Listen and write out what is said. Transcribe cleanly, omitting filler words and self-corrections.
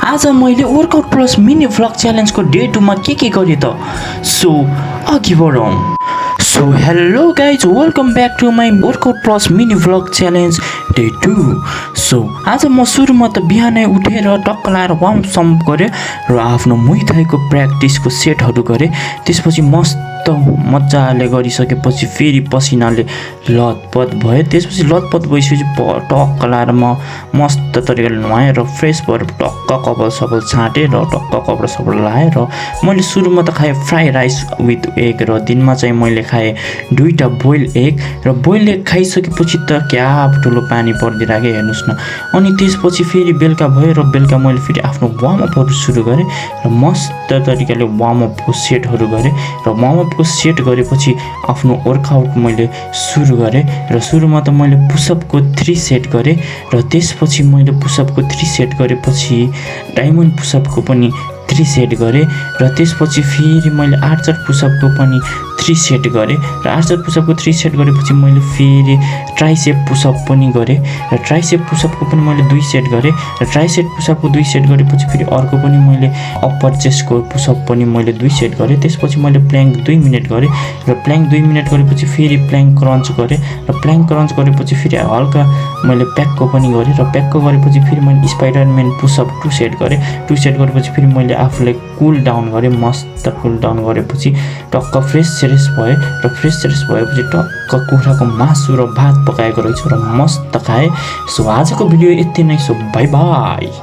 आज मैले workout plus mini vlog च्यालेन्जको डे 2 मा के गरेँ त सो अघि बढौँ। So hello guys, welcome back to my workout plus mini vlog challenge day 2। So आज म सुरुमा त बिहानै उठेर टक्क लाएर वार्मअप गरेँ र आफ्नो मुई थाईको प्र्याक्टिसको सेटहरू गरेँ। त्यसपछि मस्त मजाले गरिसकेपछि फेरि पसिनाले लतपत भयो। त्यसपछि लतपत भइसकेपछि टक्क लाएर म मस्त तरिकाले नुहाएर फ्रेस भएर टक्क कपाल सपाल छाँटेँ र टक्क कपडा सपडा लाएर मैले सुरुमा त खाएँ फ्राई राइस विथ एग र दिनमा चाहिँ मैले खाएँ 2टा बोइल एग र बोइल एग खाइसकेपछि त क्या ठुलो पानी परिदिइराखेँ हेर्नुहोस् न। अनि त्यसपछि फेरि बेलुका भयो र बेलुका मैले फेरि आफ्नो वार्मअपहरू सुरु गरेँ र मस्त तरिकाले वार्मअपको सेटहरू गरेँ र वार्मअपको सेट गरेपछि आफ्नो वर्कआउट मैले सुरु गरेँ र सुरुमा त मैले पुसअपको 3 सेट गरेँ र त्यसपछि मैले पुसअपको 3 सेट गरेपछि डायमन्ड पुसअपको पनि 3 सेट गरेँ र त्यसपछि फेरि मैले आर्चर पुसअपको पनि 3 सेट गरेँ र आर्चर पुसअपको 3 सेट गरेपछि मैले फेरि ट्राइसेप पुसअप पनि गरेँ र ट्राइसेप पुसअपको पनि मैले 2 सेट गरेँ र ट्राइसेप पुसअपको 2 सेट गरेपछि फेरि अर्को पनि मैले अप्पर चेस्टको पुसअप पनि मैले 2 सेट गरेँ। त्यसपछि मैले प्ल्याङ्क 2 मिनट गरेँ र प्ल्याङ्क 2 मिनट गरेपछि फेरि प्ल्याङ्क क्रन्च गरेँ र प्ल्याङ्क क्रन्च गरेपछि फेरि हल्का मैले प्याकको पनि गरेँ र प्याकको गरेपछि फेरि मैले स्पाइडरम्यान पुसअप 2 सेट गरेँ। 2 सेट गरेपछि फेरि मैले आफूलाई कुल डाउन गरेँ। मस्त कुल डाउन गरेपछि टक्क फ्रेस सेरेस भयो र फ्रेस सेरेस भएपछि टक्क कुखुराको मासु र भात पकाएको रहेछु र मस्त खाएँ। सो आजको भिडियो यति नै। So by by.